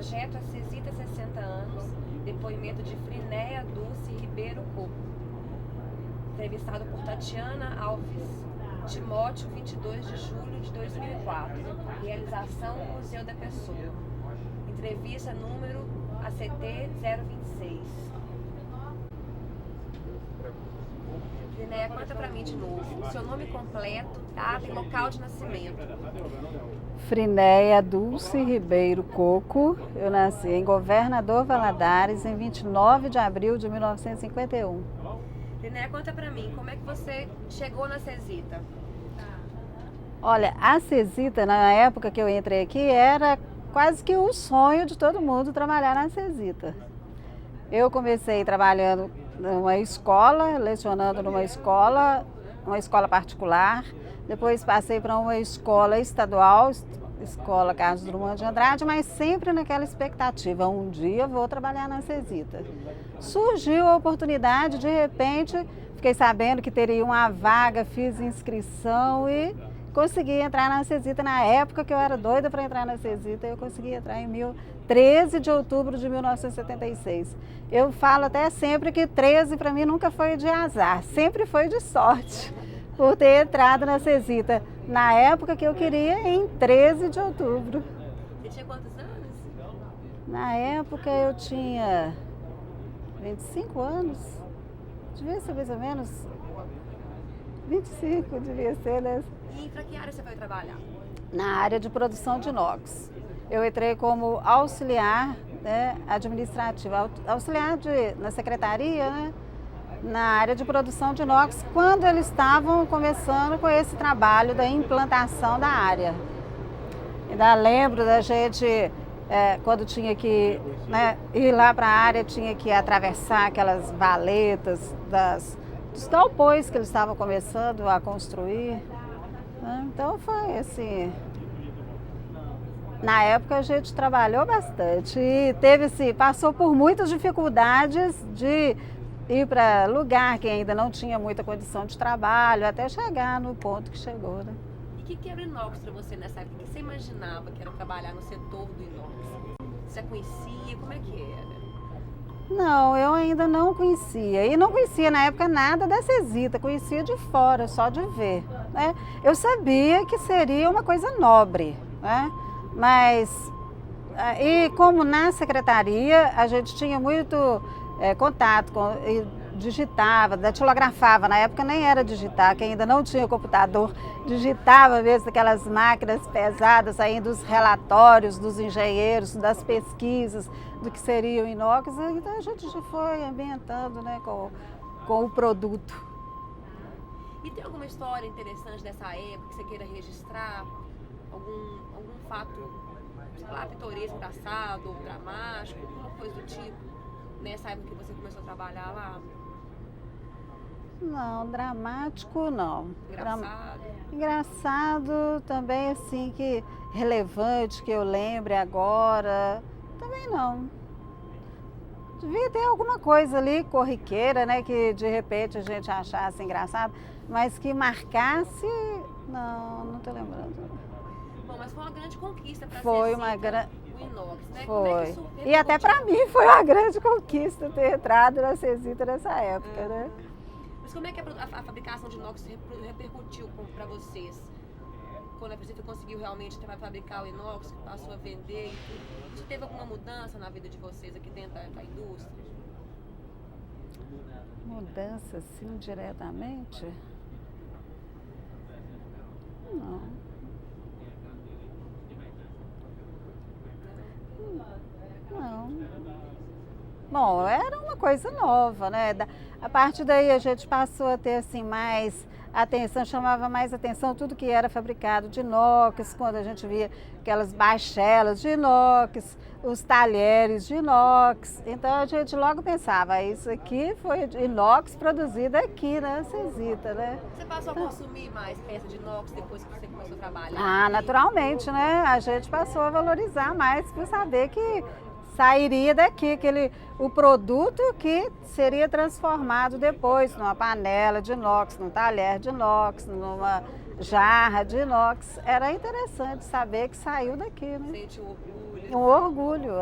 Projeto Acesita 60 anos, depoimento de Frinéia Dulce Ribeiro Coco. Entrevistado por Tatiana Alves, Timóteo, 22 de julho de 2004. Realização Museu da Pessoa. Entrevista número ACT 026. Frinéia, conta pra mim de novo o seu nome completo, data e local de nascimento. Frinéia Dulce Ribeiro Coco. Eu nasci em Governador Valadares em 29 de abril de 1951. Frinéia, conta pra mim, como é que você chegou na Acesita? Olha, a Acesita, na época que eu entrei aqui, era quase que o sonho de todo mundo trabalhar na Acesita. Eu comecei trabalhando numa escola, lecionando numa escola particular. Depois passei para uma escola estadual, Escola Carlos Drummond de Andrade, mas sempre naquela expectativa, um dia vou trabalhar na Acesita. Surgiu a oportunidade, de repente, fiquei sabendo que teria uma vaga, fiz inscrição e consegui entrar na Acesita. Na época que eu era doida para entrar na Acesita, eu consegui entrar em 13 de outubro de 1976. Eu falo até sempre que 13 para mim nunca foi de azar, sempre foi de sorte, por ter entrado na Acesita na época que eu queria, em 13 de outubro. Você tinha quantos anos? Na época eu tinha 25 anos, devia ser mais ou menos 25, devia ser, né? E para que área você foi trabalhar? Na área de produção de inox. Eu entrei como auxiliar, né, administrativa, auxiliar na secretaria, né, na área de produção de inox, quando eles estavam começando com esse trabalho da implantação da área. Ainda lembro da gente, quando tinha que, né, ir lá para a área, tinha que atravessar aquelas valetas dos galpões que eles estavam começando a construir. Então foi assim, na época a gente trabalhou bastante e passou por muitas dificuldades de ir para lugar que ainda não tinha muita condição de trabalho, até chegar no ponto que chegou, né? E o que era o inox para você nessa época? O que você imaginava que era trabalhar no setor do inox? Você já conhecia? Como é que era? Não, eu ainda não conhecia. E não conhecia na época nada da Acesita, conhecia de fora, só de ver, né? Eu sabia que seria uma coisa nobre, né? Mas, e como na secretaria a gente tinha muito contato digitava, datilografava, na época nem era digitar, que ainda não tinha computador, digitava mesmo aquelas máquinas pesadas, saindo os relatórios dos engenheiros, das pesquisas, do que seria o inox, então a gente já foi ambientando, né, com o produto. E tem alguma história interessante dessa época que você queira registrar? Algum fato, sei lá, pitoresco, engraçado, dramático, alguma coisa do tipo, nessa época que você começou a trabalhar lá? Não, dramático não. Engraçado? Engraçado também, assim, que relevante, que eu lembre agora, também não. Devia ter alguma coisa ali, corriqueira, né, que de repente a gente achasse engraçado, mas que marcasse, não tô lembrando. Bom, mas foi uma grande conquista para Foi Acesita, uma grande... o inox, né? Foi. Como é que isso E até para mim foi uma grande conquista ter entrado na Acesita nessa época, né? Mas como é que a fabricação de inox repercutiu para vocês? Quando a Acesita conseguiu realmente fabricar o inox, que passou a vender e tudo, isso teve alguma mudança na vida de vocês aqui dentro da indústria? Mudança, assim, diretamente? Não. Não. Bom, era uma coisa nova, né? A partir daí a gente passou a ter assim mais atenção, chamava mais atenção tudo que era fabricado de inox, quando a gente via aquelas bachelas de inox, os talheres de inox. Então a gente logo pensava, isso aqui foi de inox produzido aqui na Acesita, né? Você passou a consumir mais peça de inox depois que você começou a trabalhar? Ah, naturalmente, né? A gente passou a valorizar mais por saber que sairia daqui, o produto que seria transformado depois numa panela de inox, num talher de inox, numa jarra de inox. Era interessante saber que saiu daqui, né? Sente o orgulho, Um orgulho.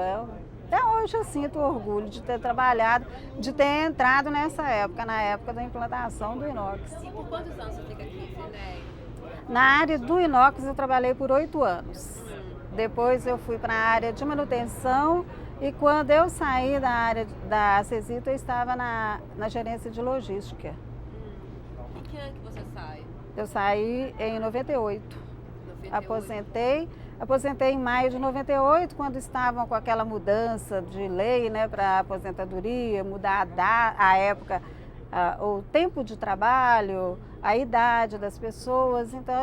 Até hoje eu sinto orgulho de ter trabalhado, de ter entrado nessa época, na época da implantação do inox. E por quantos anos você fica aqui, Frinéia? Na área do inox eu trabalhei por 8 anos. Depois eu fui para a área de manutenção e quando eu saí da área da Acesita eu estava na gerência de logística. E que ano que você sai? Eu saí em 98. 98. Aposentei em maio de 98, quando estavam com aquela mudança de lei, né, para aposentadoria, mudar a época, o tempo de trabalho, a idade das pessoas. Então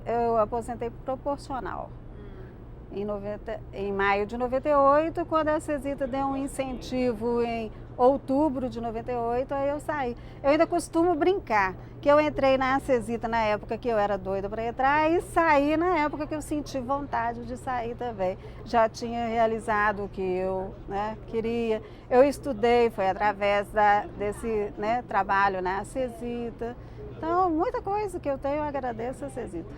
eu aposentei proporcional. Em maio de 98, quando a Acesita deu um incentivo em outubro de 98, aí eu saí. Eu ainda costumo brincar que eu entrei na Acesita na época que eu era doida para entrar e saí na época que eu senti vontade de sair também. Já tinha realizado o que eu, né, queria. Eu estudei, foi através desse, né, trabalho na Acesita. Então, muita coisa que eu tenho, eu agradeço a Acesita.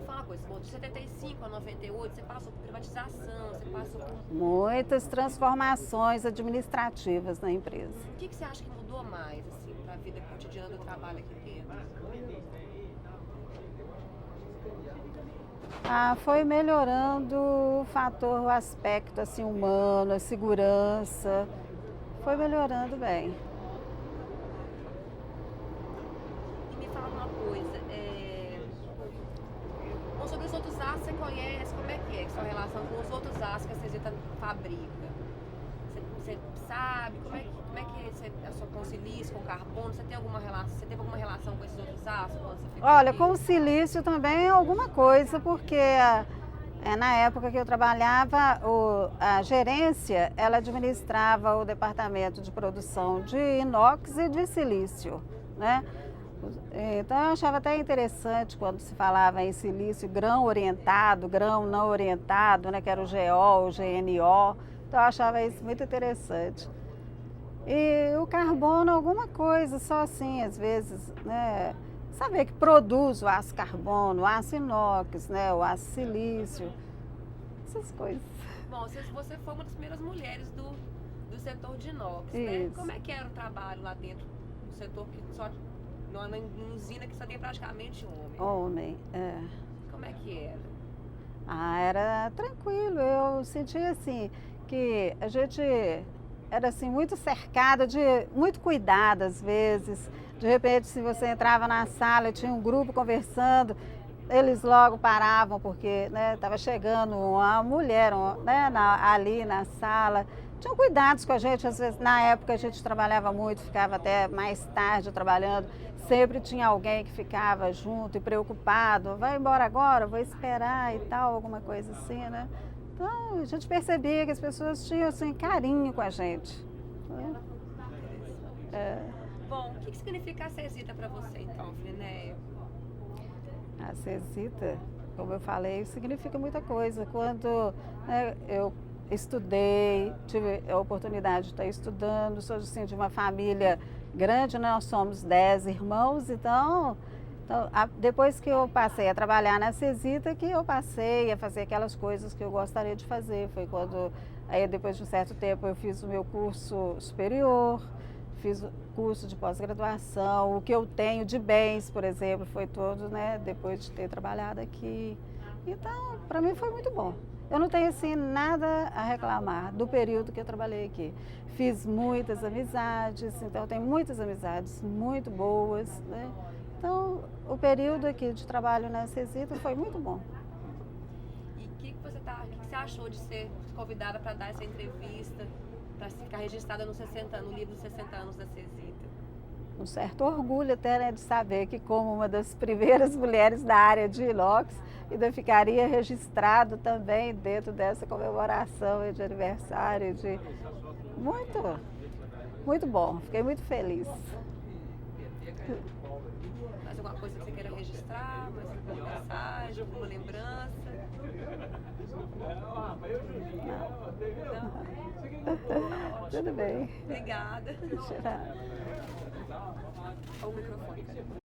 Uma coisa, de 75 a 98, você passou por privatização, você passou por... Muitas transformações administrativas na empresa. O que você acha que mudou mais, assim, para a vida cotidiana do trabalho aqui dentro? Foi melhorando o aspecto assim, humano, a segurança. Foi melhorando bem. E me fala uma coisa, sobre os outros aços, você conhece, como é que é sua relação com os outros aços que a Acesita fabrica? Você sabe, como é que é a sua com silício, com carbono? Você teve alguma relação com esses outros aços? Olha, com o silício também é alguma coisa, porque na época que eu trabalhava, a gerência, ela administrava o departamento de produção de inox e de silício, né? Então eu achava até interessante quando se falava em silício grão orientado, grão não orientado, né, que era o GO, o GNO. Então eu achava isso muito interessante. E o carbono, alguma coisa, só assim, às vezes, né, saber que produz o aço carbono, o aço inox, né, o aço silício, essas coisas. Bom, você foi uma das primeiras mulheres do setor de inox, né? Como é que era o trabalho lá dentro do setor que só... numa usina que só tem praticamente homem. Homem, é. Como é que era? Era tranquilo. Eu sentia assim, que a gente era assim, muito cercada, muito cuidada às vezes. De repente, se você entrava na sala e tinha um grupo conversando, eles logo paravam, porque estava chegando uma mulher ali na sala. Tinham cuidados com a gente, às vezes na época a gente trabalhava muito, ficava até mais tarde trabalhando. Sempre tinha alguém que ficava junto e preocupado, vai embora agora, vou esperar e tal, alguma coisa assim, né? Então a gente percebia que as pessoas tinham assim, carinho com a gente. Bom, o que significa a Acesita para você então, Frinéia? A Acesita, como eu falei, significa muita coisa. Quando eu estudei, tive a oportunidade de estar estudando, sou assim, de uma família grande, nós somos 10 irmãos, então depois que eu passei a trabalhar na Acesita, que eu passei a fazer aquelas coisas que eu gostaria de fazer. Foi quando, aí depois de um certo tempo, eu fiz o meu curso superior, fiz o curso de pós-graduação, o que eu tenho de bens, por exemplo, foi todo, depois de ter trabalhado aqui. Então, para mim foi muito bom. Eu não tenho, assim, nada a reclamar do período que eu trabalhei aqui. Fiz muitas amizades, então tenho muitas amizades muito boas, né? Então, o período aqui de trabalho na Acesita foi muito bom. E o que você achou de ser convidada para dar essa entrevista, para ficar registrada no livro dos 60 anos da Acesita? Um certo orgulho até, de saber que como uma das primeiras mulheres da área de inox, ainda ficaria registrado também dentro dessa comemoração de aniversário. Muito, muito bom, fiquei muito feliz. Mais alguma coisa que você queira registrar? Mais alguma mensagem, alguma lembrança? Não. Tudo bem. Obrigada. Tchau. Olha o microfone.